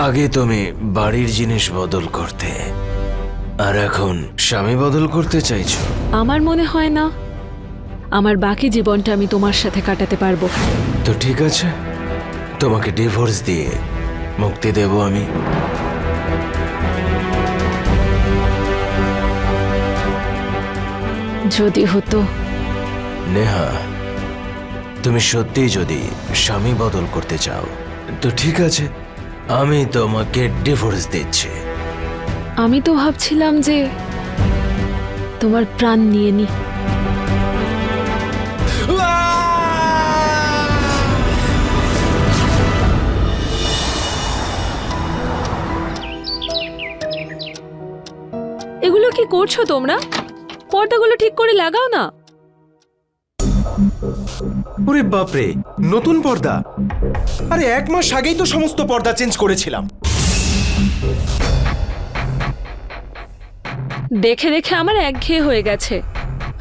আগে তুমি বাড়ির জিনিস বদল করতে, আর এখন স্বামী বদল করতে চাইছো? আমার মনে হয় না আমার বাকি জীবনটা আমি তোমার সাথে কাটাতে পারবো। তো ঠিক আছে, তোমাকে ডিভোর্স দিয়ে মুক্তি দেব আমি। যদি হতো। নেহা, তুমি সত্যি যদি স্বামী বদল করতে চাও তো ঠিক আছে, আমি তোমাকে ডিভোর্স দিচ্ছি। আমি তো ভাবছিলাম যে তোমার প্রাণ নিয়ে নি। এগুলো কি করছো তোমরা? পর্দাগুলো ঠিক করে লাগাও না। ওরে বাপরে, নতুন পর্দা! আরে 1 মাস আগেই তো সমস্ত পর্দা চেঞ্জ করেছিলাম। দেখে দেখে আমার একঘেয়ে হয়ে গেছে।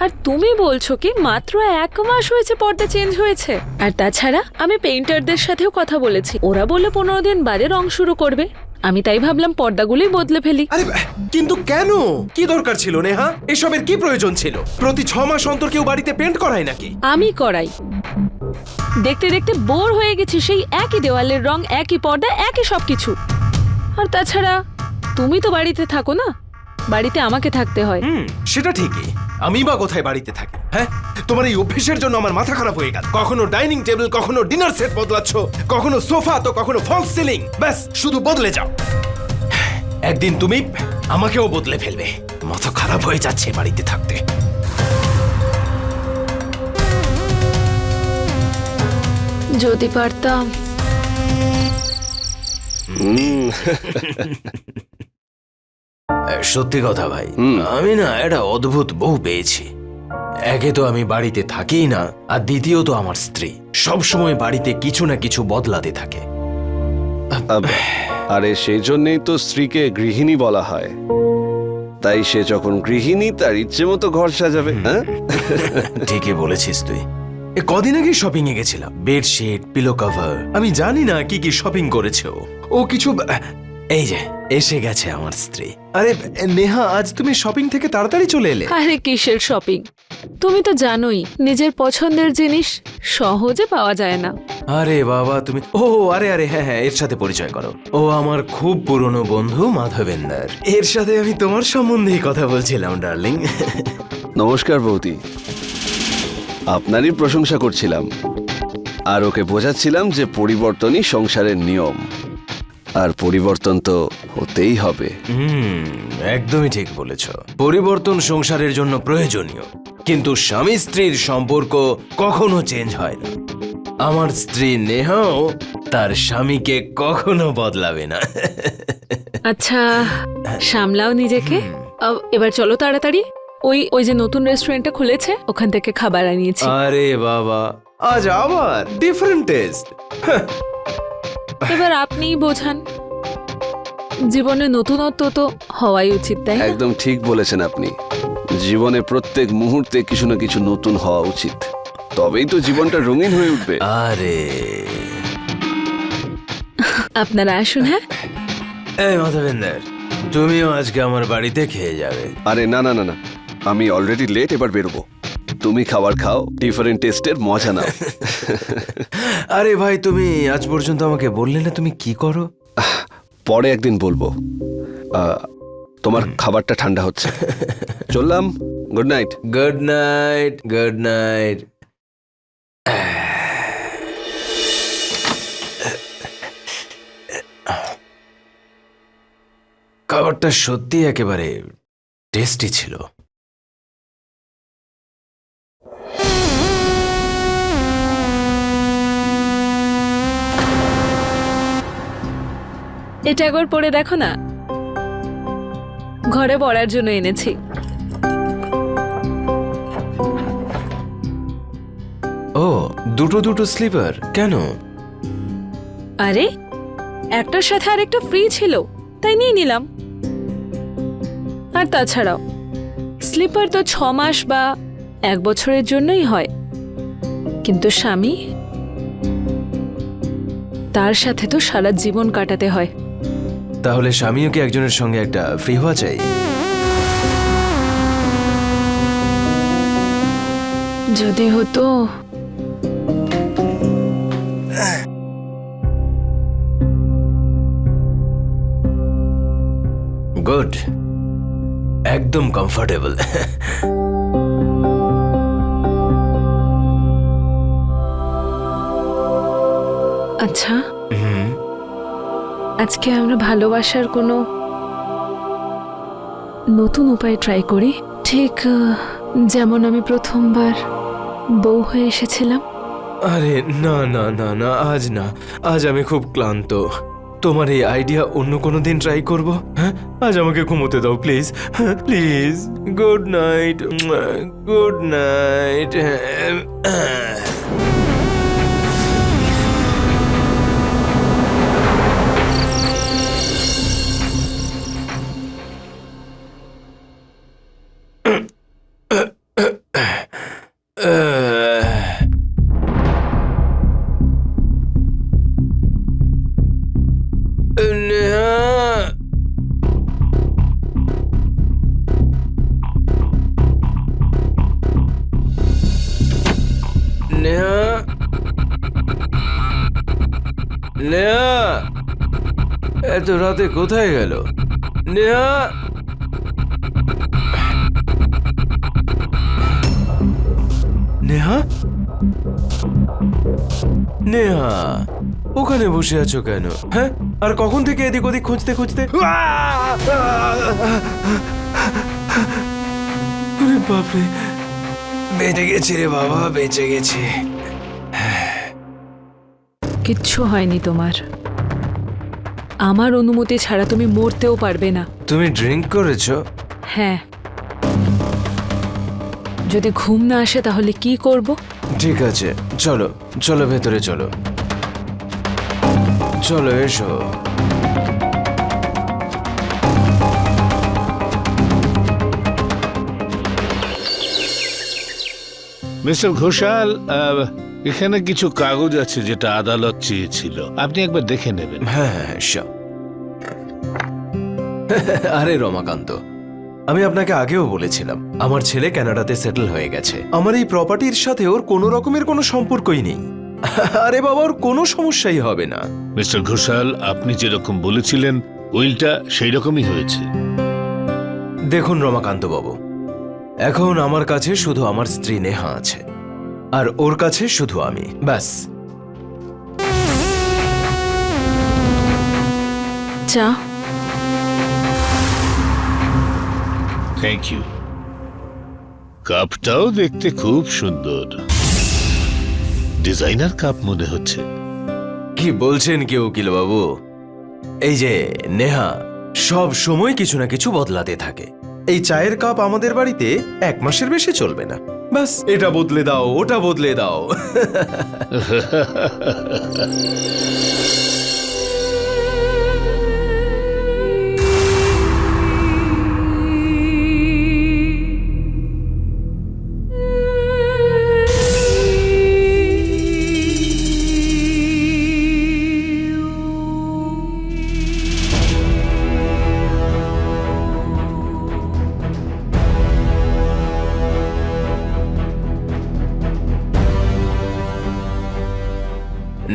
আর তুমি বলছো কি মাত্র 1 মাস হয়েছে পর্দা চেঞ্জ হয়েছে? আর তাছাড়া আমি পেইন্টারদের সাথেও কথা বলেছি, ওরা বললো 15 দিন বাদে রং শুরু করবে। আমি তাই ভাবলাম পর্দাগুলোই বদলে ফেলি। আরে কিন্তু কেন? কি দরকার ছিল নেহা? এসবের কি প্রয়োজন ছিল? প্রতি 6 মাস অন্তর কেউ বাড়িতে পেন্ট করায় নাকি? আমি করাই। দেখতে দেখতে বোর হয়ে গেছি, সেই একই দেওয়ালের রং, একই পর্দা, একই সবকিছু। আর তাছাড়া তুমি তো বাড়িতে থাকো না, বাড়িতে আমাকে থাকতে হয়। সেটা ঠিকই, আমি বা কোথায় বাড়িতে থাকি? হ্যাঁ, তোমার এই অভ্যেসের জন্য আমার মাথা খারাপ হয়ে গেল। কখনো ডাইনিং টেবিল, কখনো ডিনার সেট বদলাচ্ছ, কখনো সোফা, তো কখনো ফলস সিলিং। ব্যাস, শুধু বদলে যাও। একদিন তুমি আমাকেও বদলে ফেলবে। মাথা খারাপ হয়ে যাচ্ছে বাড়িতে থাকতে। যদি পারতাম। সত্যি কথা ভাই, আমি না একটা অদ্ভুত বউ পেয়েছি। একে তো আমি বাড়িতে থাকিই না, আর দ্বিতীয়ত আমার স্ত্রী সব সময় বাড়িতে কিছু না কিছু বদলাতে থাকে। আরে সেই জন্যই তো স্ত্রীকে গৃহিণী বলা হয়। তাই সে যখন গৃহিণী তার ইচ্ছে মতো ঘর সাজাবে। হ্যাঁ, ঠিকই বলেছিস তুই। কদিন আগে শপিং এ গেছিলাম, বেডশিট, পিলো কভার, আমি জানি না কি কি শপিং করেছে ও কিছু। এই যে এসে গেছে আমার স্ত্রী। আরে নেহা, আজ তুমি শপিং থেকে তাড়াতাড়ি চলে এলে। আরে কিসের শপিং? তুমি তো জানোই নিজের পছন্দের জিনিস সহজে পাওয়া যায় না। আরে বাবা তুমি, ও আরে আরে হ্যাঁ হ্যাঁ, এর সাথে পরিচয় করো। ও আমার খুব পুরনো বন্ধু মাধবেন্দর। এর সাথে আমি তোমার সম্বন্ধেই কথা বলছিলাম ডার্লিং। নমস্কার বৌদি, আপনারই প্রশংসা করছিলাম আর ওকে বোঝাচ্ছিলাম যে পরিবর্তনই সংসারের নিয়ম, আর পরিবর্তন তো হতেই হবে। একদমই ঠিক বলেছ। পরিবর্তন সংসারের জন্য প্রয়োজনীয়, কিন্তু স্বামী স্ত্রীর সম্পর্ক কখনো চেঞ্জ হয় না। আমার স্ত্রী নেহাও তার স্বামীকে কখনো বদলাবে না। আচ্ছা, সামলাও নিজেকে। এবার চলো তাড়াতাড়ি, ওই যে নতুন রেস্টুরেন্টটা খুলেছে ওখান থেকে খাবার আনিয়েছি। আরে বাবা, আজ আবার ডিফারেন্ট টেস্ট। এবার আপনিই বোঝান, জীবনে নতুনত্ব তো হওয়াই উচিত, তাই না? একদম ঠিক বলেছেন আপনি। জীবনে প্রত্যেক মুহূর্তে কিছু না কিছু নতুন হওয়া উচিত, তবেই তো জীবনটা রঙিন হয়ে উঠবে। আরে আপনারা আসুন। হ্যাঁ, এই মাধবেন্দর, তুমিও আজকে আমার বাড়িতে খেয়ে যাবে। আরে না না না না, আমি অলরেডি লেট, এবার বেরোবো। তুমি খাবার খাও, ডিফারেন্ট টেস্টের মজা নাও। আরে ভাই, তুমি আজ পর্যন্ত আমাকে বললে না তুমি কি করো? পরে একদিন বলবো। তোমার খাবারটা ঠান্ডা হচ্ছে, চললাম। Good night. Good night, good night. খাবারটা সত্যি একেবারে টেস্টি ছিল। এটা একবার পরে দেখো না, ঘরে পড়ার জন্য এনেছি। ও, দুটো দুটো স্লিপার কেন? আরে একটার সাথে আরেকটা ফ্রি ছিল, তাই নিয়ে নিলাম। আর তাছাড়াও স্লিপার তো 6 মাস বা 1 বছরের জন্যই হয়, কিন্তু স্বামী তার সাথে তো সারা জীবন কাটাতে হয়। তাহলে স্বামীও কি একজনের সঙ্গে একটা ফ্রি হওয়া চাই? যদি হতো। গুড, একদম কমফোর্টেবল। আচ্ছা, আজকে আমরা ভালোবাসার কোনো নতুন উপায় ট্রাই করি, ঠিক যেমন আমি প্রথমবার বউ হয়ে এসেছিলাম। আরে না না না না, আজ না, আজ আমি খুব ক্লান্ত। তোমার এই আইডিয়া অন্য কোনো দিন ট্রাই করব। হ্যাঁ, আজ আমাকে ঘুমোতে দাও please, please. Good night, good night. Neha, Neha, Neha, এত রাতে কোথায় গেল নেহা? নেহা, নেহা, ওখানে বসে আছো কেন? হ্যাঁ, আর কখন থেকে এদিক ওদিক খুঁজতে খুঁজতে? আরে বাপরে, বেঁচে গেছি রে বাবা, বেঁচে গেছি। কিচ্ছু হয়নি তোমার। আমার অনুমতি ছাড়া তুমি মরতেও পারবে না। তুমি ড্রিঙ্ক করেছো? হ্যাঁ, যদি ঘুম না আসে তাহলে কি করব? ঠিক আছে, চলো চলো ভেতরে চলো, চলো এসো। মিস্টার ঘোষাল, এখানে কিছু কাগজ আছে যেটা আদালত চেয়েছিল, আপনি একবার দেখে নেবেন। হ্যাঁ হ্যাঁ, sure। আরে রমাকান্ত, আমি আপনাকে আগেও বলেছিলাম আমার ছেলে কানাডাতে সেটেল হয়ে গেছে। আমার এই প্রপার্টির সাথে ওর কোনো রকমের কোনো সম্পর্কই নেই। আরে বাবা, ওর কোনো সমস্যাই হবে না। মিস্টার ঘোষাল, আপনি যেরকম বলেছিলেন উইলটা সেই রকমই হয়েছে। দেখুন রমাকান্ত বাবু, এখন আমার কাছে শুধু আমার স্ত্রী নেহা আছে, আর ওর কাছে শুধু আমি, ব্যাস। চা। Thank you. কাপটাও দেখতে খুব সুন্দর, ডিজাইনার কাপ মনে হচ্ছে। কি বলছেন কি উকিল বাবু? এই যে নেহা সব সময় কিছু না কিছু বদলাতে থাকে। এই চায়ের কাপ আমাদের বাড়িতে 1 মাসের বেশি চলবে না, ব্যাস এটা বদলে দাও, ওটা বদলে দাও।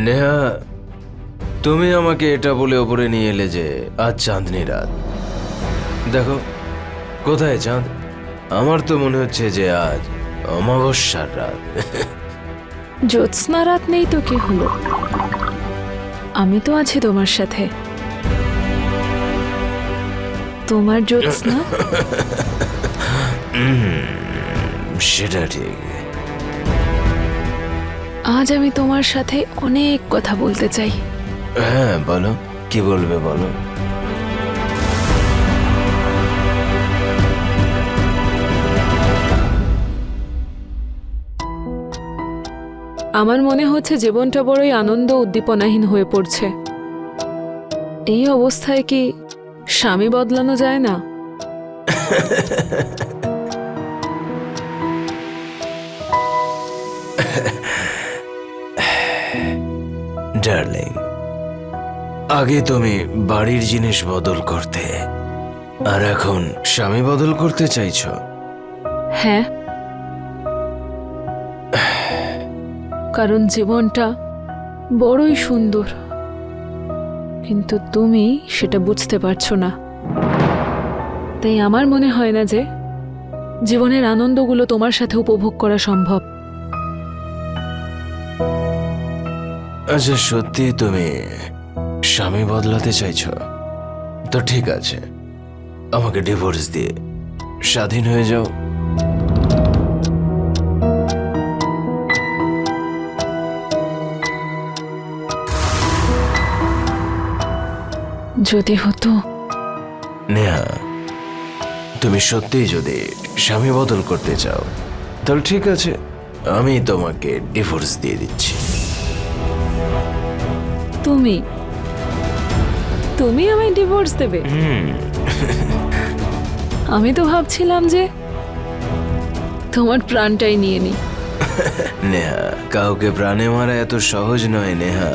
নেহা, তুমি আমাকে এটা বলে ওপরে নিয়ে এলে যে আজ চাঁদনি রাত। দেখো কোথায় চাঁদ? আমার তো মনে হচ্ছে যে আজ অমাবস্যার রাত। জ্যোৎস্না রাত নেই তো কি হলো, আমি তো আছি তোমার সাথে। তোমার জ্যোৎস্না। সেটা ঠিক। আজ আমি তোমার সাথে অনেক কথা বলতে চাই। হ্যাঁ বলো, কি বলবে বলো। আমার মনে হচ্ছে জীবনটা বড়ই আনন্দ উদ্দীপনাহীন হয়ে পড়ছে। এই অবস্থায় কি স্বামী বদলানো যায় না? ডার্লিং, আগে তুমি বাড়ির জিনিস বদল করতে, আর এখন স্বামী বদল করতে চাইছো? হ্যাঁ, কারণ জীবনটা বড়ই সুন্দর, কিন্তু তুমি সেটা বুঝতে পারছো না। তাই আমার মনে হয় না যে জীবনের আনন্দগুলো তোমার সাথে উপভোগ করা সম্ভব। আচ্ছা, সত্যি তুমি স্বামী বদলাতে চাইছো? তো ঠিক আছে, আমাকে ডিভোর্স দিয়ে স্বাধীন হয়ে যাও। যদি হতো। নেহা, তুমি সত্যিই যদি স্বামী বদল করতে চাও তাহলে ঠিক আছে, আমি তোমাকে ডিভোর্স দিয়ে দিচ্ছি। তুমি তুমি আমায় ডিভোর্স দেবে? আমি তো ভাবছিলাম যে তোমার প্রাণটাই নিয়ে নি। নেহা, কাউকে প্রাণে মারা এত সহজ নয় নেহা।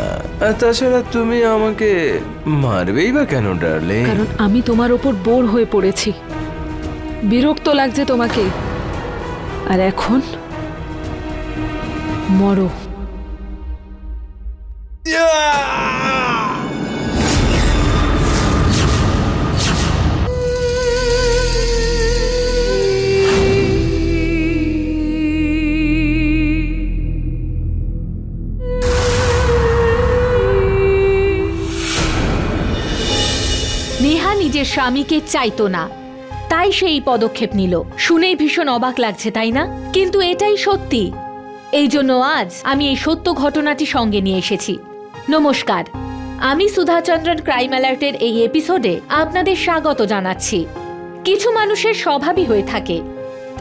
আর তাছাড়া তুমি আমাকে মারবেই বা কেন ডার্লিং? কারণ আমি তোমার ওপর বোর হয়ে পড়েছি, বিরক্ত লাগছে তোমাকে, আর এখন মরো। নেহা নিজের স্বামীকে চাইতো না, তাই সেই পদক্ষেপ নিল। শুনেই ভীষণ অবাক লাগছে, তাই না? কিন্তু এটাই সত্যি। এই জন্য আজ আমি এই সত্য ঘটনাটি সঙ্গে নিয়ে এসেছি। নমস্কার, আমি সুধাচন্দ্রন ক্রাইম অ্যালার্টের এই এপিসোডে আপনাদের স্বাগত জানাচ্ছি। কিছু মানুষের স্বভাবই হয়ে থাকে,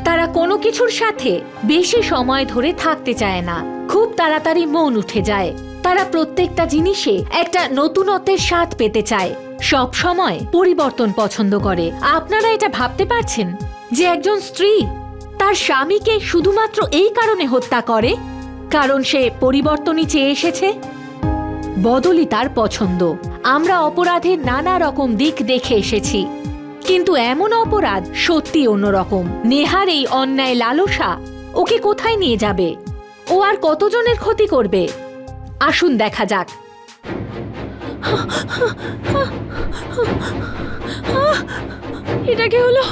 তারা কোনো কিছুর সাথে বেশি সময় ধরে থাকতে চায় না, খুব তাড়াতাড়ি মন উঠে যায়। তারা প্রত্যেকটা জিনিসে একটা নতুনত্বের স্বাদ পেতে চায়, সব সময় পরিবর্তন পছন্দ করে। আপনারা এটা ভাবতে পারছেন যে একজন স্ত্রী তার স্বামীকে শুধুমাত্র এই কারণে হত্যা করে কারণ সে পরিবর্তনই চেয়ে এসেছে? বদলই তার পছন্দ। আমরা অপরাধের নানা রকম দিক দেখে এসেছি, কিন্তু এমন অপরাধ সত্যি অন্যরকম। নেহার এই অন্যায় লালসা ওকে কোথায় নিয়ে যাবে? ও আর কতজনের ক্ষতি করবে? আসুন দেখা যাক। এটা কি হলো?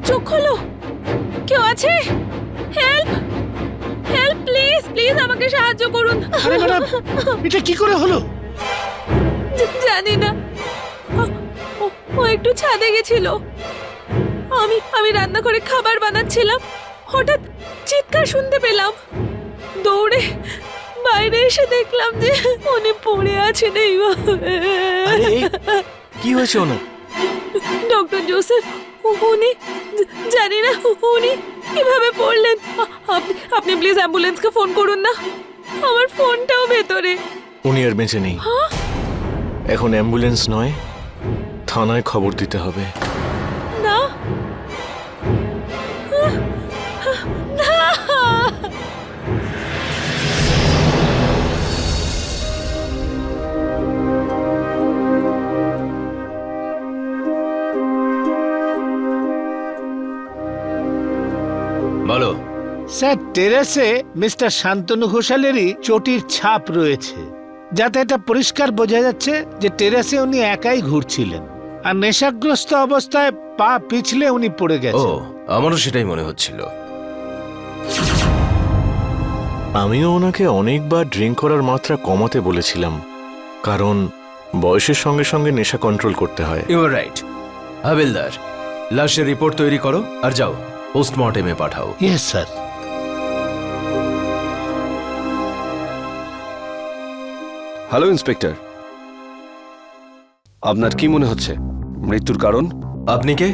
চোখ খোলো, কেউ আছে? হেল্প, হেল্প, প্লিজ প্লিজ আমাকে সাহায্য করুন। আরে ম্যাডাম, এটা কি করে হলো? জানি না, ও একটু ছাদে গেছিল। আমি রান্নাঘরে খাবার বানাচ্ছিলাম, হঠাৎ চিৎকার শুনতে পেলাম। দৌড়ে বাইরে এসে দেখলাম যে উনি পড়ে আছেন এইভাবে। কি হয়েছে ওনার? ডক্টর জোসেফ, উনি জানি না উনি কিভাবে পড়লেন। আপনি প্লিজ অ্যাম্বুলেন্সকে ফোন করুন না, আমার ফোনটাও ভেতরে। উনি আর বেঁচে নেই। এখন অ্যাম্বুলেন্স নয়, থানায় খবর দিতে হবে। না, বলো। স্যার, টেরেসে মিস্টার শান্তনু ঘোষালেরই চটির ছাপ রয়েছে, যাতে এটা পরিষ্কার বোঝা যাচ্ছে যে টেরেসে উনি একাই ঘুরছিলেন, আর নেশাগ্রস্ত অবস্থায় পা পিছলে উনি পড়ে ও, গেছেন। আমারও সেটাই মনে হচ্ছিল। আমিও ওনাকে অনেকবার ড্রিঙ্ক করার মাত্রা কমাতে বলেছিলাম, কারণ বয়সের সঙ্গে সঙ্গে নেশা কন্ট্রোল করতে হয়। You are right. হাবিলদার, লাশের রিপোর্ট তৈরি করো আর যাও পোস্টমর্টেমে পাঠাও। Yes sir. হ্যালো ইন্সপেক্টর, আপনার কি মনে হচ্ছে মৃত্যুর কারণ? আপনি কে?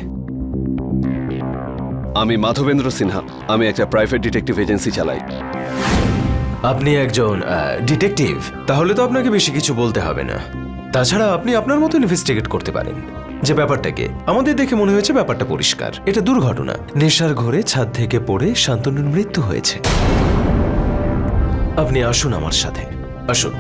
আমি মাধবেন্দ্র সিনহা, আমি একটা প্রাইভেট ডিটেকটিভ এজেন্সি চালাই। আপনি একজন ডিটেকটিভ? তাহলে তো আপনাকে বেশি কিছু বলতে হবে না। তাছাড়া আপনি আপনার মতো ইনভেস্টিগেট করতে পারেন যে ব্যাপারটাকে। আমাদের দেখে মনে হয়েছে ব্যাপারটা পরিষ্কার, এটা দুর্ঘটনা। নেশার ঘরে ছাদ থেকে পড়ে শান্তনুর মৃত্যু হয়েছে। আপনি আসুন আমার সাথে, আসুন।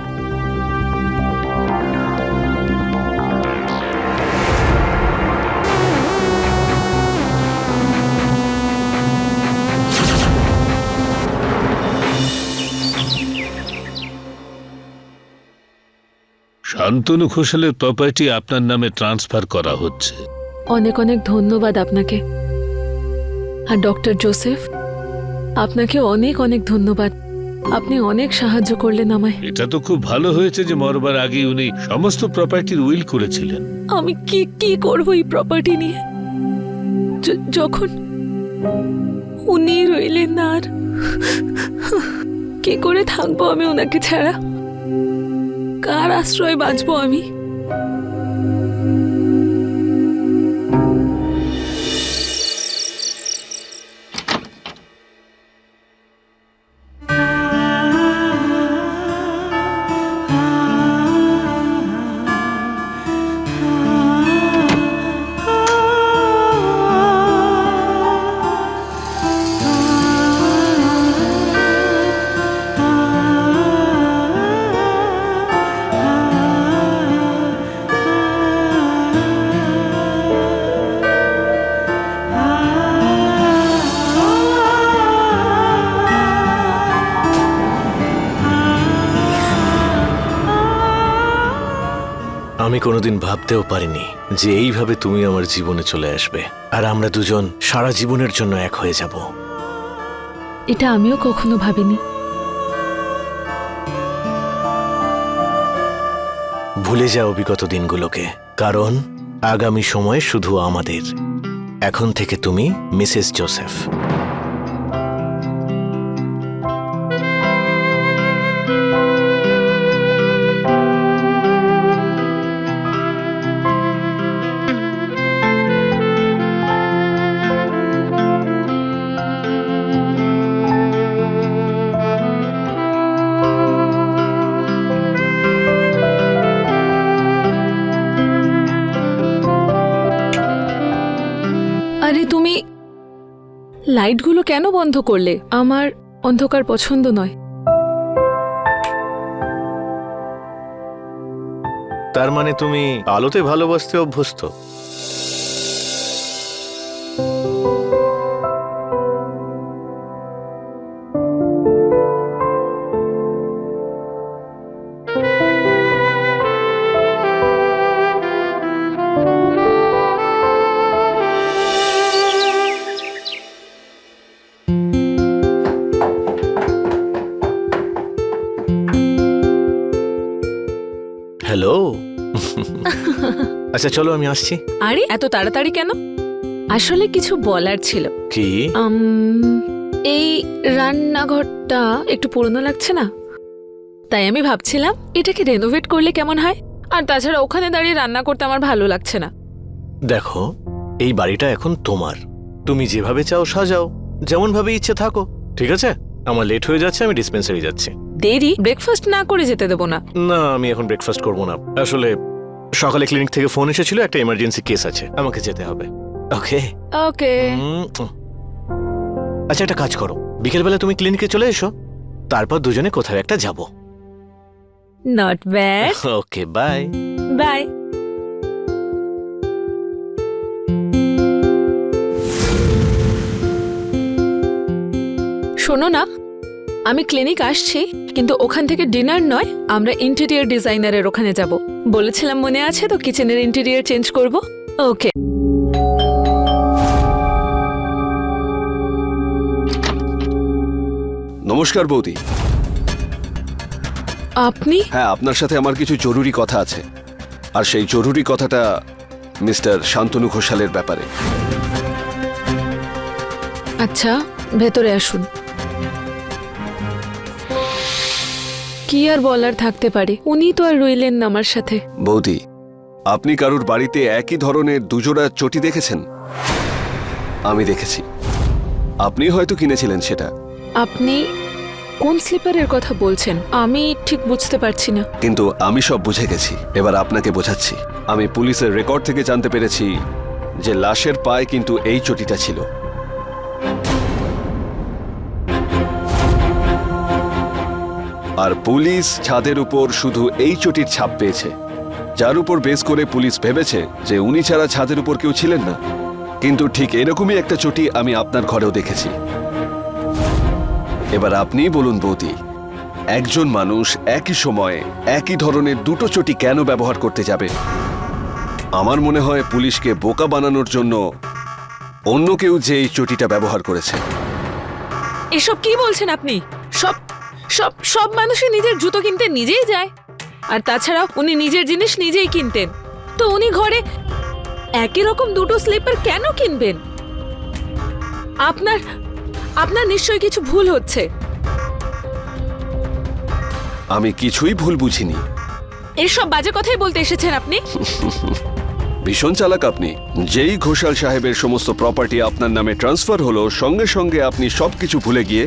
শান্তনু ঘোষালের প্রপার্টি আপনার নামে ট্রান্সফার করা হচ্ছে। অনেক অনেক ধন্যবাদ আপনাকে। আর ডক্টর জোসেফ, আপনাকে অনেক অনেক ধন্যবাদ। আপনি অনেক সাহায্য করলেন আমায়। এটা তো খুব ভালো হয়েছে যে মরবার আগে উনি সমস্ত প্রপার্টির উইল করেছিলেন। আমি কি করব এই প্রপার্টি নিয়ে, যখন উনি রইলেন না? আর কি করে থাকবো আমি ওনাকে ছাড়া? কার আশ্রয় বাঁচবো আমি? আমি কোনোদিন ভাবতেও পারিনি যে এইভাবে তুমি আমার জীবনে চলে আসবে আর আমরা দুজন সারা জীবনের জন্য এক হয়ে যাব। এটা আমিও কখনো ভাবিনি। ভুলে যাও বিগত দিনগুলোকে, কারণ আগামী সময় শুধু আমাদের। এখন থেকে তুমি মিসেস জোসেফ। আরে তুমি লাইটগুলো কেন বন্ধ করলে? আমার অন্ধকার পছন্দ নয়। তার মানে তুমি আলোতে ভালোবাসতে অভ্যস্ত। হ্যালো। আচ্ছা চলো, আমি আসছি। আরে এত তাড়াতাড়ি কেন? আসলে কিছু বলার ছিল। কি? এই রান্নাঘরটা একটু পুরনো লাগছে না? তাই আমি ভাবছিলাম এটাকে রেনোভেট করলে কেমন হয়। আর তাছাড়া ওখানে দাঁড়িয়ে রান্না করতে আমার ভালো লাগছে না। দেখো, এই বাড়িটা এখন তোমার। তুমি যেভাবে চাও সাজাও, যেমন ভাবে ইচ্ছে থাকো, ঠিক আছে? আমার লেট হয়ে যাচ্ছে, আমি ডিসপেন্সারি যাচ্ছি। দেরি ব্রেকফাস্ট না করে যেতে দেবো না। না, আমি এখন ব্রেকফাস্ট করবো না। আসলে সকালে ক্লিনিক থেকে ফোন এসেছিল, একটা এমার্জেন্সি কেস আছে, আমাকে যেতে হবে। ওকে ওকে। আচ্ছা, একটা কাজ করো, বিকেলবেলা তুমি ক্লিনিকে চলে এসো, তারপর দুজনে কোথাও একটা যাব। Not bad. Okay, bye bye. শোনো না, আমি ক্লিনিক আসছি, কিন্তু ওখান থেকে ডিনার নয়, আমরা ইন্টেরিয়র ডিজাইনারের ওখানে যাব। বলেছিলাম মনে আছে তো, কিচেনের ইন্টেরিয়র চেঞ্জ করব। ওকে। নমস্কার বৌদি। আপনি? হ্যাঁ, আপনার সাথে আমার কিছু জরুরি কথা আছে, আর সেই জরুরি কথাটা মিস্টার শান্তনু ঘোষালের ব্যাপারে। আচ্ছা, ভেতরে আসুন। কি আর বলার থাকতে পারে, উনি তো আর রইলেন না আমার সাথে। বৌদি, আপনি কারুর বাড়িতে একই ধরনের দুজোড়া চটি দেখেছেন? আমি দেখেছি। আপনি হয়তো কিনেছিলেন সেটা। আপনি কোন স্লিপারের কথা বলছেন? আমি ঠিক বুঝতে পারছি না। কিন্তু আমি সব বুঝে গেছি, এবার আপনাকে বোঝাচ্ছি। আমি পুলিশের রেকর্ড থেকে জানতে পেরেছি যে লাশের পায়ে কিন্তু এই চটিটা ছিল। আর পুলিশ ছাদের উপর শুধু এই চটির ছাপ পেয়েছে, যার উপর বেস করে পুলিশ ভেবেছে যে উনি ছাড়া ছাদের উপর কেউ ছিলেন না। কিন্তু ঠিক এরকমই একটা চটি আমি আপনার ঘরেও দেখেছি। এবার আপনিই বলুন বৌদি, একজন মানুষ একই সময়ে একই ধরনের দুটো চটি কেন ব্যবহার করতে যাবে? আমার মনে হয় পুলিশকে বোকা বানানোর জন্য অন্য কেউ যে এই চটিটা ব্যবহার করেছে। এসব কি বলছেন আপনি? সব সব সব মানুষই নিজের জুতো কিনতে নিজেই যায়। আর তাছাড়া উনি নিজের জিনিস নিজেই কিনতেন, তো উনি ঘরে একই রকম দুটো স্লিপার কেন কিনবেন? আপনার আপনার নিশ্চয়ই কিছু ভুল হচ্ছে। আমি কিছুই ভুল বুঝিনি। এসব বাজে কথাই বলতে এসেছেন আপনি। ভীষণ চালাক আপনি। যেই ঘোষাল সাহেবের সমস্ত প্রপার্টি আপনার নামে ট্রান্সফার হলো, সঙ্গে সঙ্গে আপনি সবকিছু ভুলে গিয়ে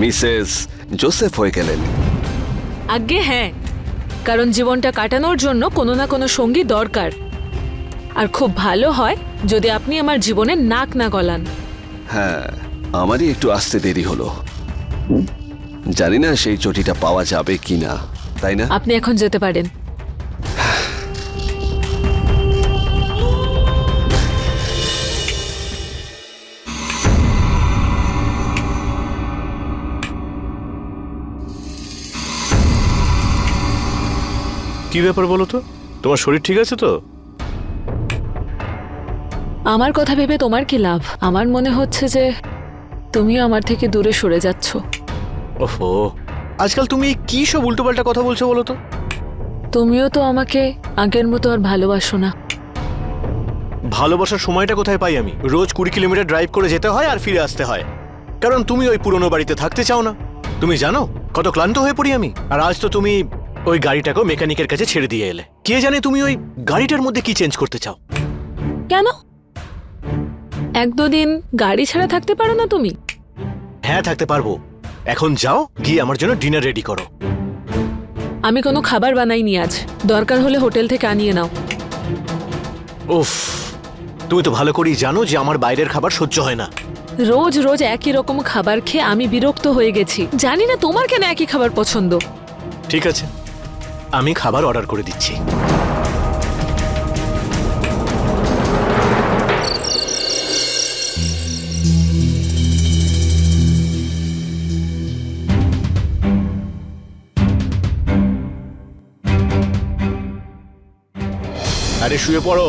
মিসেস জোসেফ হয়ে গেলেন। আজ্ঞে হ্যাঁ, কারণ জীবনটা কাটানোর জন্য কোনো না কোনো সঙ্গী দরকার। আর খুব ভালো হয় যদি আপনি আমার জীবনে নাক না গলান। হ্যাঁ, আমারই একটু আসতে দেরি হলো। জানি না সেই চটিটা পাওয়া যাবে কিনা, তাই না? আপনি এখন যেতে পারেন। কি ব্যাপার বলো তো? তোমার শরীর ঠিক আছে তো? আমার কথা ভেবে তোমার কি লাভ? আমার মনে হচ্ছে যে তুমিও আমার থেকে দূরে সরে যাচ্ছ। ওহো, আজকাল তুমি কি সব উল্টোপাল্টা কথা বলছো বলো তো? তুমিও তো আমাকে আগের মতো আর ভালোবাসো না। ভালোবাসার সময়টা কোথায় পাই আমি? রোজ 20 কিলোমিটার ড্রাইভ করে যেতে হয় আর ফিরে আসতে হয়, কারণ তুমি ওই পুরনো বাড়িতে থাকতে চাও না। তুমি জানো কত ক্লান্ত হয়ে পড়ি আমি। আর আজ তো তুমি ওই গাড়িটাকেও মেকানিকের কাছে ছেড়ে দিয়ে এলে। কে জানে তুমি ওই গাড়িটার মধ্যে কি চেঞ্জ করতে চাও। কেন? এক দুদিন গাড়ি ছাড়া থাকতে পারো না তুমি? হ্যাঁ, থাকতে পারবো। এখন যাও, গিয়ে আমার জন্য ডিনার রেডি করো। আমি কোনো খাবার বানাইনি আজ, দরকার হলে হোটেল থেকে আনিয়ে নাও। উফ, তুমি তো ভালো করেই জানো যে আমার বাইরের খাবার সহ্য হয় না। রোজ রোজ একই রকম খাবার খেয়ে আমি বিরক্ত হয়ে গেছি। জানি না তোমার কেন একই খাবার পছন্দ। ঠিক আছে, আমি খাবার অর্ডার করে দিচ্ছি। আরে শুয়ে পড়ো।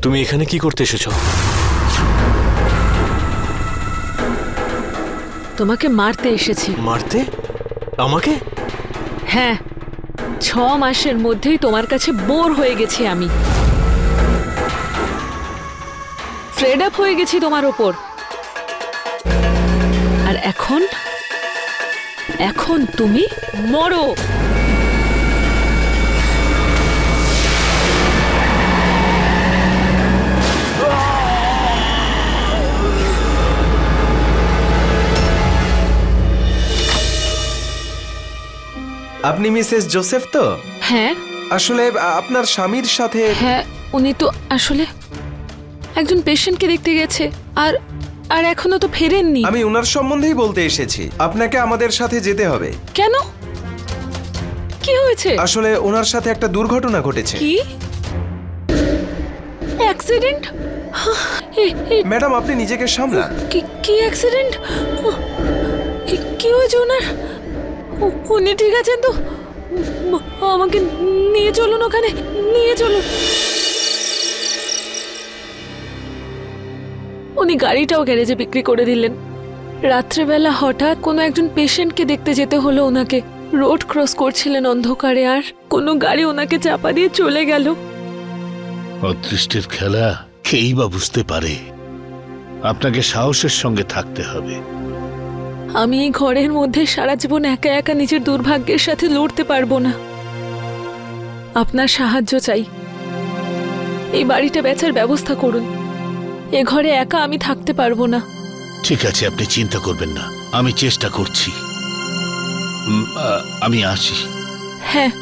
তুমি এখানে কি করতে এসেছো? তোমাকে মারতে এসেছি। মারতে? আমাকে? হ্যাঁ, 6 মাসের মধ্যেই তোমার কাছে বোর হয়ে গেছি আমি। ফ্রেড আপ হয়ে গেছি তোমার ওপর। আর এখন তুমি মরো। আপনি মিসেস জোসেফ তো? হ্যাঁ আসলে আপনার স্বামীর সাথে হ্যাঁ, উনি তো আসলে একজন পেশেন্টকে দেখতে গেছে আর আর এখনো তো ফেরেননি। আমি ওনার সম্বন্ধেই বলতে এসেছি। আপনাকে আমাদের সাথে যেতে হবে। কেন? কি হয়েছে? আসলে ওনার সাথে একটা দুর্ঘটনা ঘটেছে। কি অ্যাক্সিডেন্ট? ম্যাডাম, আপনি নিজেকে সামলান। কি অ্যাক্সিডেন্ট? কি হয়েছে ওনার? উনি ঠিক আছেন তো? আমাকে নিয়ে চলুন, ওখানে নিয়ে চলুন। উনি গাড়িটাও গ্যারেজে বিক্রি করে দিলেন। রাত্রেবেলা হঠাৎ কোনো একজন পেশেন্টকে দেখতে যেতে হলো ওনাকে। রোড ক্রস করছিলেন অন্ধকারে, আর কোনো গাড়ি ওনাকে চাপা দিয়ে চলে গেল। অদৃষ্টের খেলা কেই বা বুঝতে পারে। আপনাকে সাহসের সঙ্গে থাকতে হবে। আমি এই ঘরের মধ্যে সারা জীবন একা একা নিজের দুর্ভাগ্যের সাথে লড়তে পারবো না। আপনার সাহায্য চাই। এই বাড়িটা বেচার ব্যবস্থা করুন। এ ঘরে একা আমি থাকতে পারবো না। ঠিক আছে, আপনি চিন্তা করবেন না, আমি চেষ্টা করছি। আমি আসি। হ্যাঁ,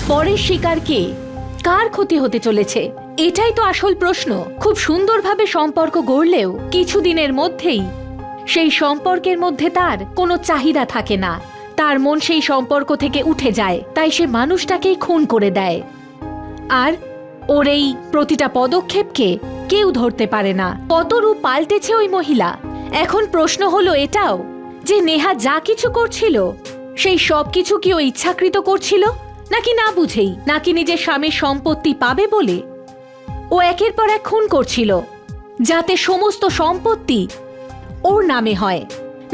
পরের শিকার কে? কার ক্ষতি হতে চলেছে? এটাই তো আসল প্রশ্ন। খুব সুন্দরভাবে সম্পর্ক গড়লেও কিছুদিনের মধ্যেই সেই সম্পর্কের মধ্যে তার কোনো চাহিদা থাকে না। তার মন সেই সম্পর্ক থেকে উঠে যায়, তাই সে মানুষটাকেই খুন করে দেয়। আর ওর এই প্রতিটা পদক্ষেপকে কেউ ধরতে পারে না। কত রূপ পাল্টেছে ওই মহিলা। এখন প্রশ্ন হলো এটাও যে নেহা যা কিছু করছিল সেই সব কিছু কি ও ইচ্ছাকৃত করছিল, নাকি না বুঝেই, নাকি নিজের স্বামীর সম্পত্তি পাবে বলে ও একের পর এক খুন করছিল যাতে সমস্ত সম্পত্তি ওর নামে হয়,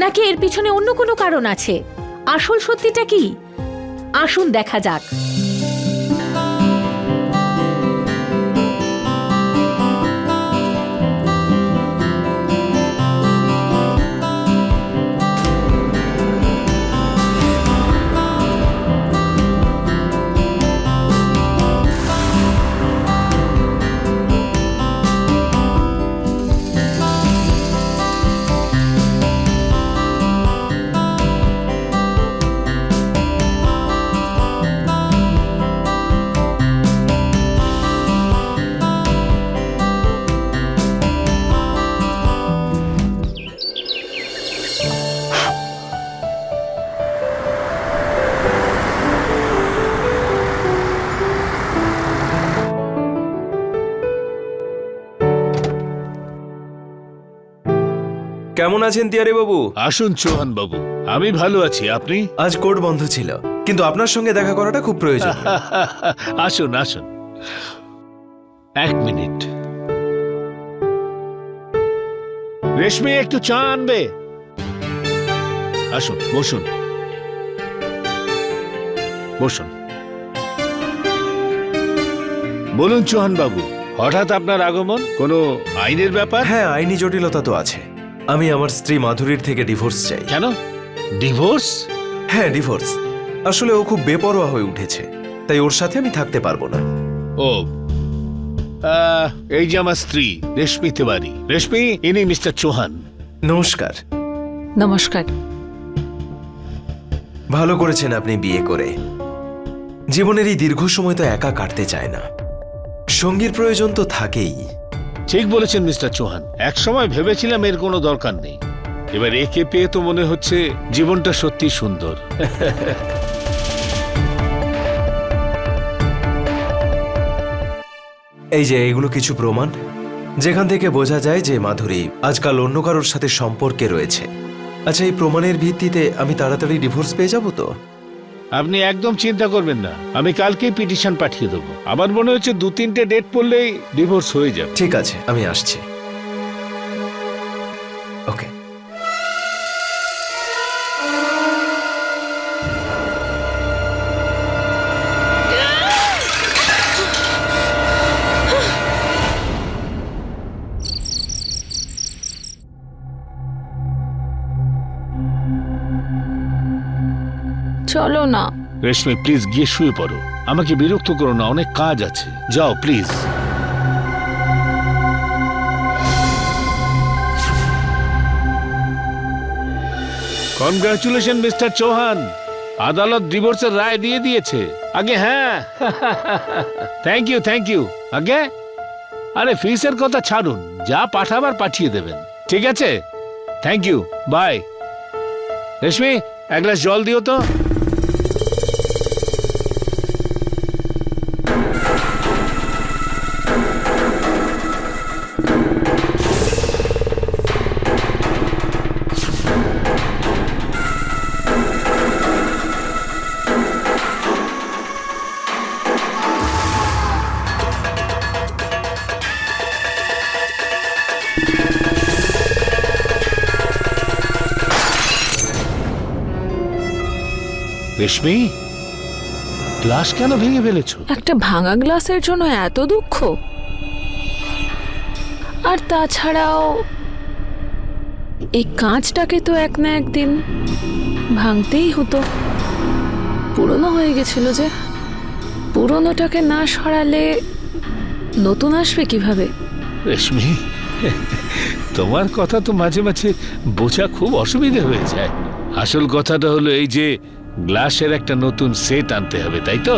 নাকি এর পিছনে অন্য কোনো কারণ আছে? আসল সত্যিটা কি? আসুন দেখা যাক। কেমন আছেন তিয়ারে বাবু? আসুন চৌহান বাবু, আমি ভালো আছি। আপনি? আজ কোর্ট বন্ধ ছিল, কিন্তু আপনার সঙ্গে দেখা করাটা খুব প্রয়োজন। আসুন আসুন, এক মিনিট। রেশমি, একটু চা আনবে? আসুন, বসুন বসুন। বলুন চৌহান বাবু, হঠাৎ আপনার আগমন? কোনো আইনের ব্যাপার? হ্যাঁ, আইনি জটিলতা তো আছে। আমি আমার স্ত্রী মাধুরীর থেকে ডিভোর্স চাই। কেন? ডিভোর্স? হ্যাঁ, ডিভোর্স। আসলে ও খুব বেপরোয়া হয়ে উঠেছে, তাই ওর সাথে আমি থাকতে পারবো না। ও, এই যে আমার স্ত্রী রেশমি তিওয়ারি। রেশমি, ইনি মিস্টার চৌহান। নমস্কার। নমস্কার। ভালো করেছেন আপনি বিয়ে করে। জীবনের এই দীর্ঘ সময় তো একা কাটতে চায় না, সঙ্গীর প্রয়োজন তো থাকেই। ঠিক বলেছেন মিস্টার চৌহান। এক সময় ভেবেছিলাম এর কোনো দরকার নেই, এবার একে পেয়ে তো মনে হচ্ছে জীবনটা সত্যি সুন্দর। এই যে এগুলো কিছু প্রমাণ, যেখান থেকে বোঝা যায় যে মাধুরী আজকাল অন্য কারোর সাথে সম্পর্কে রয়েছে। আচ্ছা, এই প্রমাণের ভিত্তিতে আমি তাড়াতাড়ি ডিভোর্স পেয়ে যাব তো? আপনি একদম চিন্তা করবেন না, আমি কালকেই পিটিশন পাঠিয়ে দেবো। আমার মনে হচ্ছে 2-3টে ডেট পড়লেই ডিভোর্স হয়ে যাবে। ঠিক আছে, আমি আসছি। ওকে। চলো না। রেশমি, প্লিজ গিয়ে শুয়ে পড়ো। আমাকে বিরক্ত করো না, অনেক কাজ আছে। যাও প্লিজ। কনগ্রাচুলেশন মিস্টার চৌহান, আদালত ডিভোর্সের রায় দিয়ে দিয়েছে। আগে হ্যাঁ, থ্যাংক ইউ থ্যাংক ইউ। আগে আরে ফিসের কথা ছাড়ুন, যা পাঠাবার পাঠিয়ে দেবেন। ঠিক আছে, থ্যাংক ইউ, বাই। রেশমি, এক গ্লাস জল দিও তো। রেশমি, গ্লাস কেন ভেঙে ফেলেছো? একটা ভাঙা গ্লাসের জন্য এত দুঃখ? আর তাছাড়াও এই কাঁচটাকে তো এক না একদিন ভাঙতেই হতো। পুরনো হয়ে গেছিল যে, পুরনোটাকে না সরালে নতুন আসবে কিভাবে? রেশমি, তোমার কথা তো মাঝে মাঝে বোঝা খুব অসুবিধা হয়ে যায়। আসল কথাটা হলো এই যে গ্লাসের একটা নতুন সেট আনতে হবে, তাই তো?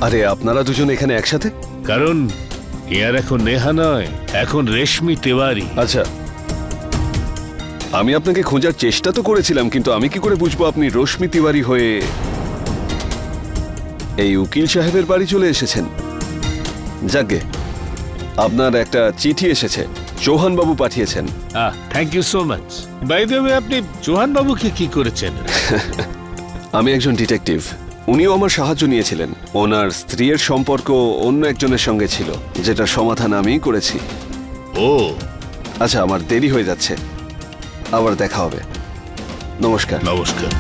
আরে আপনারা দুজন এখানে একসাথে? কারণ ইয়ার এখন নেহা নয়, এখন রেশমি তিওয়ারি। আচ্ছা, আমি আপনাকে খোঁজার চেষ্টা তো করেছিলাম, কিন্তু আমি কি করে বুঝবো আপনি রশ্মি তিওয়ারি হয়ে এই উকিল সাহেবের বাড়ি চলে এসেছেন? যাকে আপনার একটা চিঠি এসেছে, চৌহান বাবু পাঠিয়েছেন। Thank you so much. By the way, আপনি চৌহান বাবুকে কি করেছেন? আমি একজন ডিটেকটিভ, উনিও আমার সাহায্য নিয়েছিলেন। ওনার স্ত্রীর সম্পর্ক অন্য একজনের সঙ্গে ছিল, যেটা সমাধান আমিই করেছি। ও আচ্ছা, আমার দেরি হয়ে যাচ্ছে, আবার দেখা হবে। নমস্কার। নমস্কার।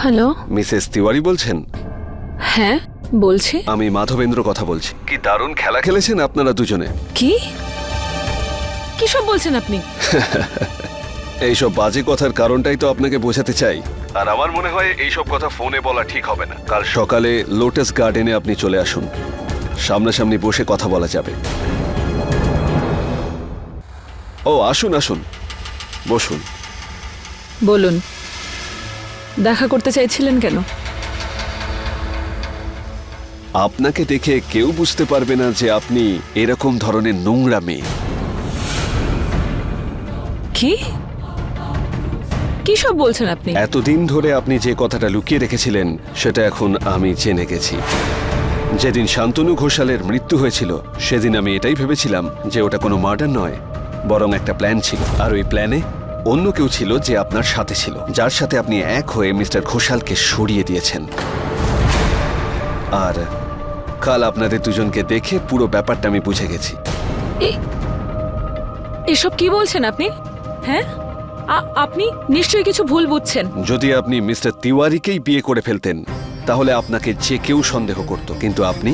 হ্যালো, মিসেস তিওয়ারি বলছেন? হ্যাঁ বলছি। আমি মাধবেন্দ্র কথা বলছি। কি দারুণ খেলা খেলেছেন আপনারা দুজনে। কি কি সব বলছেন আপনি? এইসব বাজে কথার কারণটাই তো আপনাকে বোঝাতে চাই। আর আমার মনে হয় এইসব কথা ফোনে বলা ঠিক হবে না। কাল সকালে লোটাস গার্ডেনে আপনি চলে আসুন, সামনাসামনি বসে কথা বলা যাবে। ও আসুন আসুন, বসুন। বলুন, দেখা করতে চাইছিলেন কেন? আপনাকে দেখে কেউ বুঝতে পারবে না যে আপনি এরকম ধরনের নোংরা মেয়ে। কি কি সব বলছেন আপনি? এতদিন ধরে আপনি যে কথাটা লুকিয়ে রেখেছিলেন সেটা এখন আমি জেনে গেছি। যেদিন শান্তনু ঘোষালের মৃত্যু হয়েছিল সেদিন আমি এটাই ভেবেছিলাম যে ওটা কোনো মার্ডার নয়, বরং একটা প্ল্যান ছিল। আর ওই প্ল্যানে অন্য কেউ ছিল যে আপনার সাথে ছিল, যার সাথে আপনি এক হয়ে মিস্টার ঘোষালকে সরিয়ে দিয়েছেন। আর কাল আপনাদের দুজনকে দেখে পুরো ব্যাপারটা আমি বুঝে গেছি। এসব কি বলছেন আপনি? হ্যাঁ, আপনি নিশ্চয়ই কিছু ভুল বুঝছেন। যদি আপনি মিস্টার তিওয়ারিকেই বিয়ে করে ফেলতেন তাহলে আপনাকে যে কেউ সন্দেহ করত, কিন্তু আপনি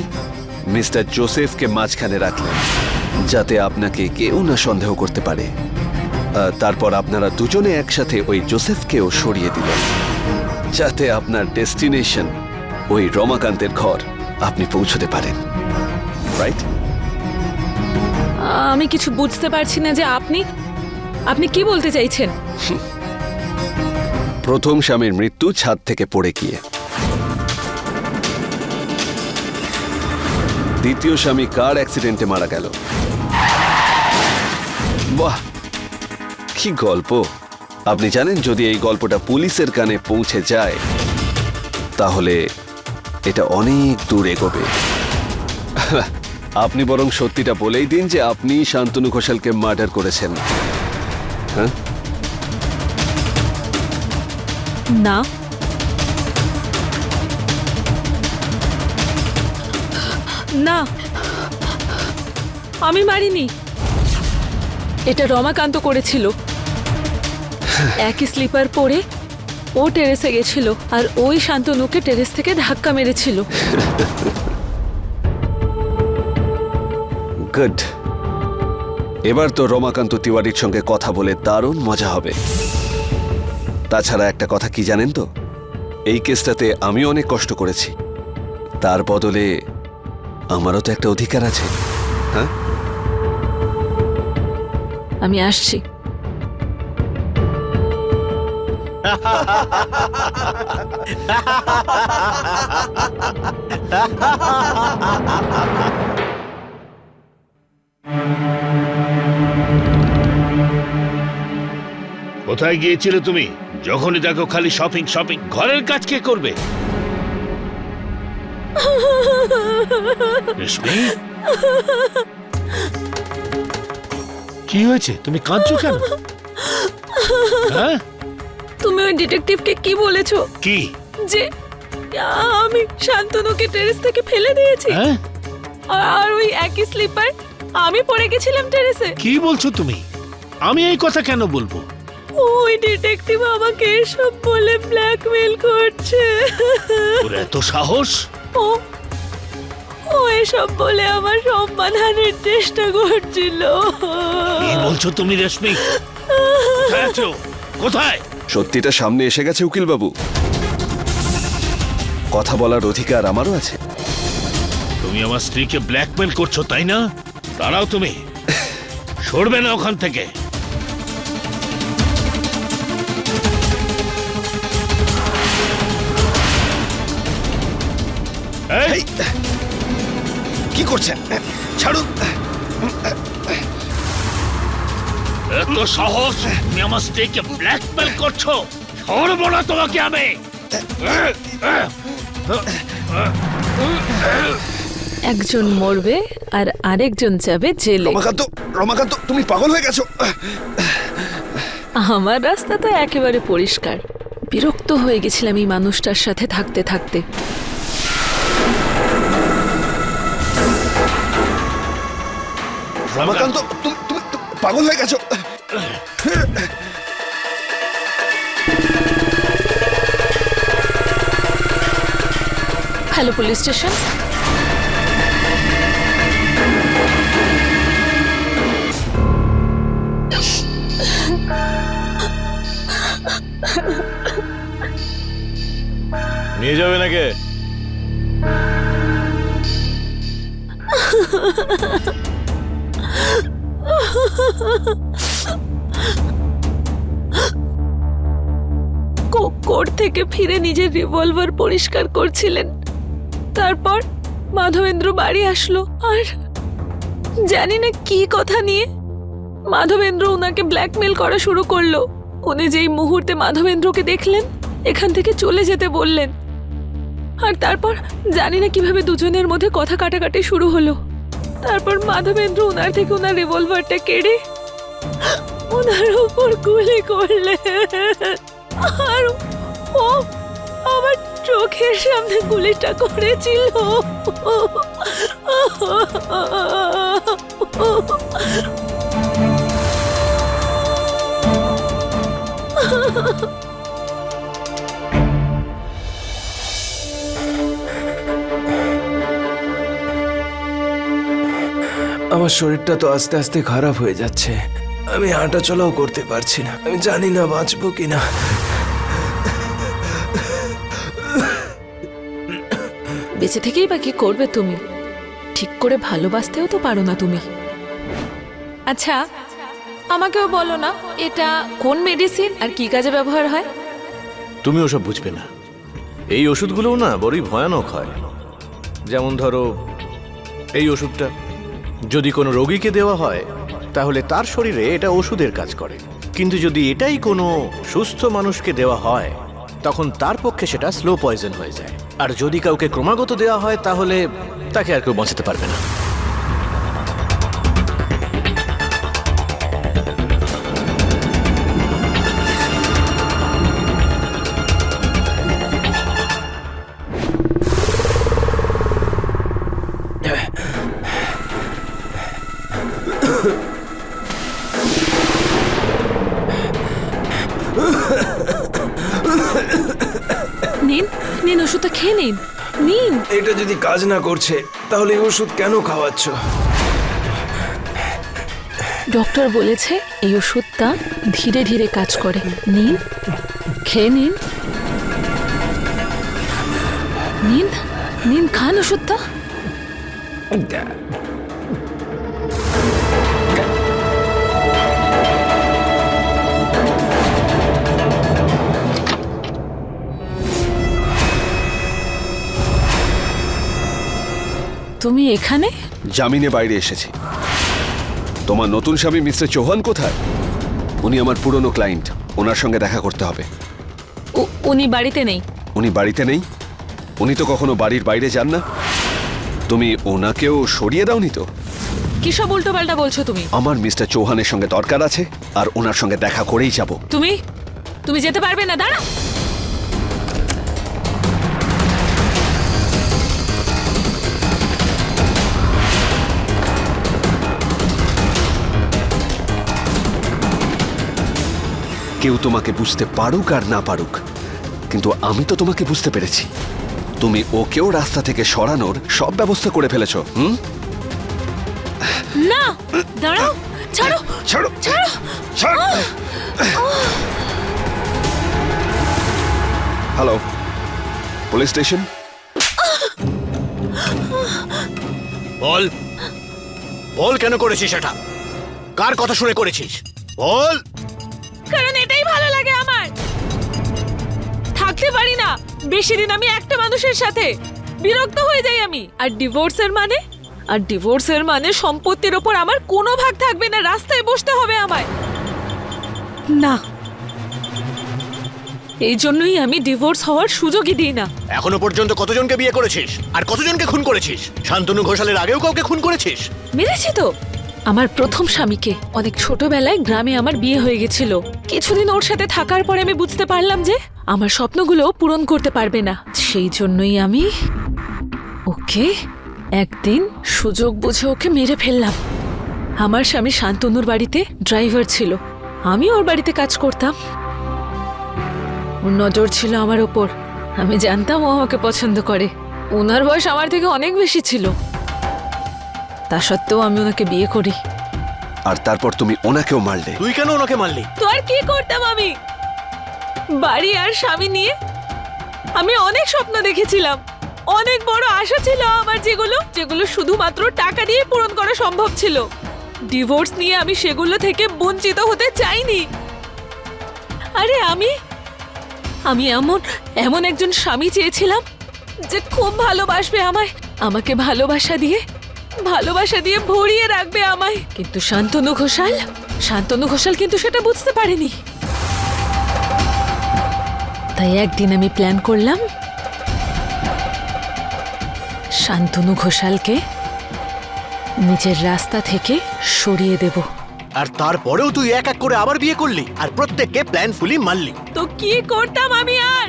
মিস্টার জোসেফকে মাঝখানে রাখলেন যাতে আপনাকে কেউ না সন্দেহ করতে পারে। তারপর আপনারা দুজনে একসাথে ওই জোসেফকেও সরিয়ে দিলেন যাতে আপনার ডেস্টিনেশন ওই রমাকান্তের ঘর আপনি পৌঁছতে পারেন, রাইট? আমি কিছু বুঝতে পারছি না যে আপনি কি বলতে চাইছেন। প্রথম স্বামীর মৃত্যু ছাদ থেকে পড়ে গিয়ে, দ্বিতীয় স্বামী কার অ্যাক্সিডেন্টে মারা গেল। বাহ, কি গল্প! আপনি জানেন যদি এই গল্পটা পুলিশের কানে পৌঁছে যায় তাহলে এটা অনেক দূর এগোবে। আপনি বরং সত্যিটা বলেই দিন যে আপনি শান্তনু ঘোষালকে মার্ডার করেছেন। হ্যাঁ? না, না, আমি মারিনি। এটা রমাকান্ত করেছিল। একই স্লিপার পরে ও টেরেসে গেছিল আর ওই শান্তনুকে টেরেস থেকে ধাক্কা মেরেছিল। গুড। এবার তো রমাকান্ত তিওয়ারির সঙ্গে কথা বলে দারুণ মজা হবে। তাছাড়া একটা কথা কি জানেন তো, এই কেসটাতে আমি অনেক কষ্ট করেছি, তার বদলে আমারও তো একটা অধিকার আছে। হ্যাঁ, আমি আসছি। কোথায় গিয়েছিলে তুমি? যখনই দেখো খালি শপিং শপিং। ঘরের কাজ কে করবে? রেশমি, কি হয়েছে? তুমি কাঁদছো কেন? হ্যাঁ, তুমি ওই ডিটেকটিভকে কি বলেছো? কি? যে আমি শান্তনুকে টেরেস থেকে ফেলে দিয়েছি, হ্যাঁ, আর ওই একই স্লিপার আমি পড়ে গেছিলাম টেরেসে। কি বলছো তুমি? আমি এই কথা কেন বলবো? ওই ডিটেকটিভ আমাকে এসব বলে ব্ল্যাকমেল করছে। ওর এত সাহস? ও ও এসব বলে আমার সম্মানহানির চেষ্টা করছিল। কি বলছো তুমি রেশমি? কোথায় আছো? কোথায়? সত্যিটা সামনে এসে গেছে উকিল বাবু, কথা বলার অধিকার আমারও আছে। তুমি আমার স্ত্রীকে ব্ল্যাকমেল করছো, তাই না? দাঁড়াও, তুমি সরবে না ওখান থেকে। এই, কি করছেন? ছাড়ুন। এত সাহস! তুমি আমার স্ত্রীকে ব্ল্যাকমেল করছো? সরবো না তোমাকে আমি। একজন মরবে আর আরেকজন যাবে জেলে। রমাকান্ত, তুমি পাগল হয়ে গেছো। আমার রাস্তা তো একেবারে পরিষ্কার। বিরক্ত হয়ে গেছিলাম এই মানুষটার সাথে থাকতে থাকতে। রমাকান্ত, তুমি তুমি তুমি পাগল হয়ে গেছো। Hello, police station. নিয়ে যাবে নাকি? কোর্ট থেকে ফিরে নিজের রিভলভার পরিষ্কার করছিলেন। তারপর মাধবেন্দ্র বাড়ি আসলো, আর জানি না কি কথা নিয়ে মাধবেন্দ্র ওনাকে ব্ল্যাকমেল করা শুরু করলো। উনি যেই মুহূর্তে মাধবেন্দ্রকে দেখলেন এখান থেকে চলে যেতে বললেন, আর তারপর জানি না কিভাবে দুজনের মধ্যে কথা কাটাকাটি শুরু হলো। তারপর মাধবেন্দ্র ওনার থেকে ওনার রিভলভারটা কেড়ে ওনার উপর গুলি করলেন, আর ও আমার চোখের সামনে গুলিটা করেছিল। আমার শরীরটা তো আস্তে আস্তে খারাপ হয়ে যাচ্ছে। আমি হাঁটা চলাও করতে পারছি না। আমি জানি না বাঁচবো কিনা। বেঁচে থেকেই বা কি করবে তুমি? ঠিক করে ভালোবাসতেও তো পারো না তুমি। আচ্ছা, আমাকেও বলো না এটা কোন মেডিসিন আর কি কাজে ব্যবহার হয়? তুমি ওসব বুঝবে না। এই ওষুধগুলোও না বড়ই ভয়ানক হয়। যেমন ধরো এই ওষুধটা যদি কোনো রোগীকে দেওয়া হয় তাহলে তার শরীরে এটা ওষুধের কাজ করে, কিন্তু যদি এটাই কোনো সুস্থ মানুষকে দেওয়া হয় তখন তার পক্ষে সেটা স্লো পয়জন হয়ে যায়। আর যদি কাউকে ক্রমাগত দেওয়া হয় তাহলে তাকে আর কেউ বাঁচাতে পারবে না। নিন নিন, ওষুধটা খেয়ে নিন। নিন। এটা যদি কাজ না করছে তাহলে এই ওষুধ কেন খাওয়াচ্ছ? ডক্টর বলেছে এই ওষুধটা ধীরে ধীরে কাজ করে। নিন, খেয়ে নিন। নিন নিন, খান ওষুধটা। তুমি এখানে? জামিনে বাইরে এসেছি। তোমার নতুন স্বামী মিস্টার চৌহান কোথায়? উনি আমার পুরনো ক্লায়েন্ট, ওনার সঙ্গে দেখা করতে হবে। উনি বাড়িতে নেই। উনি বাড়িতে নেই? উনি তো কখনো বাড়ির বাইরে যান না। তুমি ওনাকেও সরিয়ে দাওনি তো? কি সব উল্টো পাল্টা বলছো তুমি? আমার মিস্টার চৌহানের সঙ্গে দরকার আছে, আর ওনার সঙ্গে দেখা করেই যাব। তুমি যেতে পারবে না, দাঁড়া। কেউ তোমাকে বুঝতে পারুক আর না পারুক, কিন্তু আমি তো তোমাকে বুঝতে পেরেছি। তুমি ওকেও রাস্তা থেকে সরানোর সব ব্যবস্থা করে ফেলেছো। না, দাঁড়াও, ছাড়ো, ছাড়ো, ছাড়ো। ছাড়ো। Hello, police station. বল বল, কেন করেছিস এটা? কার কথা শুনে করেছিস? বল। কারণ এটাই ভালো লাগে আমার। থাকতে পারি না বেশি দিন আমি একটা মানুষের সাথে, বিরক্ত হয়ে যাই আমি। আর ডিভোর্সের মানে সম্পত্তির ওপর আমার কোনো ভাগ থাকবে না, রাস্তায় বসতে হবে আমায়। না, এই জন্যই আমি ডিভোর্স হওয়ার সুযোগই দিই না। এখনো পর্যন্ত কতজনকে বিয়ে করেছিস আর কতজনকে খুন করেছিস? শান্তনু ঘোষালের আগেও কাউকে খুন করেছিস? মেরেছি তো। আমার প্রথম স্বামীকে অনেক ছোটবেলায় গ্রামে আমার বিয়ে হয়ে গেছিল। কিছুদিন ওর সাথে থাকার পরে আমি বুঝতে পারলাম যে আমার স্বপ্নগুলো পূরণ করতে পারবে না। সেই জন্যই আমি ওকে একদিন সুযোগ বুঝে ওকে মেরে ফেললাম। আমার স্বামী শান্তনুর বাড়িতে ড্রাইভার ছিল, আমি ওর বাড়িতে কাজ করতাম। ওর নজর ছিল আমার ওপর। আমি জানতাম ও আমাকে পছন্দ করে। ওনার বয়স আমার থেকে অনেক বেশি ছিল, তা সত্ত্বেও আমি ওনাকে বিয়ে করি। আর তারপর তুমি ওনাকেও মারলে। তুই কেন ওনাকে মারলি? তো আর কি করতাম আমি? বাড়ি আর স্বামী নিয়ে আমি অনেক স্বপ্ন দেখেছিলাম, অনেক বড় আশা ছিল আমার, যেগুলো শুধুমাত্র টাকা দিয়ে পূরণ করা সম্ভব ছিল। ডিভোর্স নিয়ে আমি সেগুলো থেকে বঞ্চিত হতে চাইনি। আরে আমি এমন একজন স্বামী চেয়েছিলাম যে খুব ভালোবাসবে আমায়, আমাকে ভালোবাসা দিয়ে ভরিয়ে রাখবে আমায়। কিন্তু শান্তনু ঘোষাল কিন্তু সেটা বুঝতে পারেনি। তাই একদিন আমি প্ল্যান করলাম শান্তনু ঘোষালকে নিজের রাস্তা থেকে সরিয়ে দেব। আর তারপরেও তুই এক এক করে আবার বিয়ে করলি আর প্রত্যেককে প্ল্যান ফুলি মারলি। তো কি করতাম আমি আর?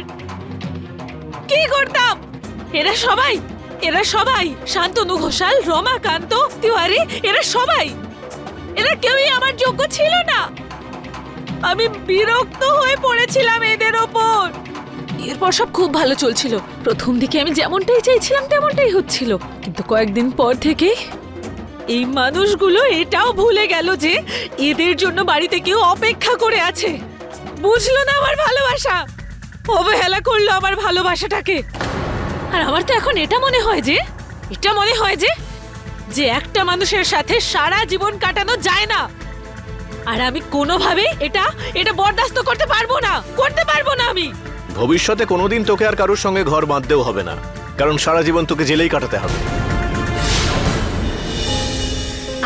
কি করতাম? এরা সবাই শান্তনু ঘোষাল, রমাকান্ত তিওয়ারি, এরা কেউই আমার যোগ্য ছিল না। আমি বিরক্ত হয়ে পড়েছিলাম এদের ওপর। এরপর সব খুব ভালো চলছিল। প্রথম দিকে আমি যেমনটাই চাইছিলাম তেমনটাই হচ্ছিল, কিন্তু কয়েকদিন পর থেকে এই মানুষগুলো এটাও ভুলে গেল যে এদের জন্য বাড়িতে কেউ অপেক্ষা করে আছে। বুঝলো না আমার ভালোবাসা, অবহেলা করলো আমার ভালোবাসাটাকে। আর আমার তো এখন এটা মনে হয় যে একটা মানুষের সাথে সারা জীবন কাটানো যায় না। আর আমি কোনোভাবে এটা বরদাস্ত করতে পারবো না আমি। ভবিষ্যতে কোনোদিন তোকে আর কারোর সঙ্গে ঘর বাঁধতেও হবে না, কারণ সারা জীবন তোকে জেলেই কাটাতে হবে।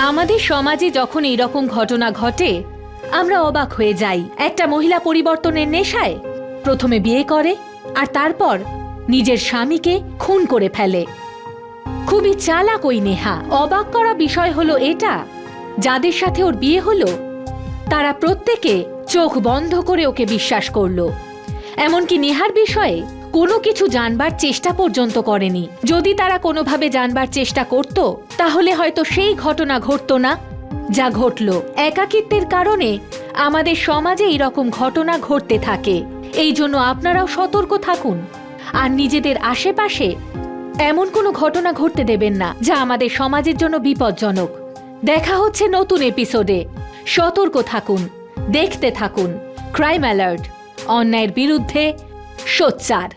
আমাদের সমাজে যখন এইরকম ঘটনা ঘটে আমরা অবাক হয়ে যাই। একটা মহিলা পরিবর্তনের নেশায় প্রথমে বিয়ে করে আর তারপর নিজের স্বামীকে খুন করে ফেলে। খুবই চালাক ওই নেহা। অবাক করা বিষয় হলো এটা, যাদের সাথে ওর বিয়ে হলো তারা প্রত্যেকে চোখ বন্ধ করে ওকে বিশ্বাস করলো। এমনকি নেহার বিষয়ে কোনো কিছু জানবার চেষ্টা পর্যন্ত করেনি। যদি তারা কোনোভাবে জানবার চেষ্টা করত তাহলে হয়তো সেই ঘটনা ঘটতো না যা ঘটল। একাকিত্বের কারণে আমাদের সমাজে এইরকম ঘটনা ঘটতে থাকে। এই জন্য আপনারাও সতর্ক থাকুন আর নিজেদের আশেপাশে এমন কোনো ঘটনা ঘটতে দেবেন না যা আমাদের সমাজের জন্য বিপজ্জনক। দেখা হচ্ছে নতুন এপিসোডে। সতর্ক থাকুন, দেখতে থাকুন ক্রাইম অ্যালার্ট, অন্যায়ের বিরুদ্ধে সোচ্চার।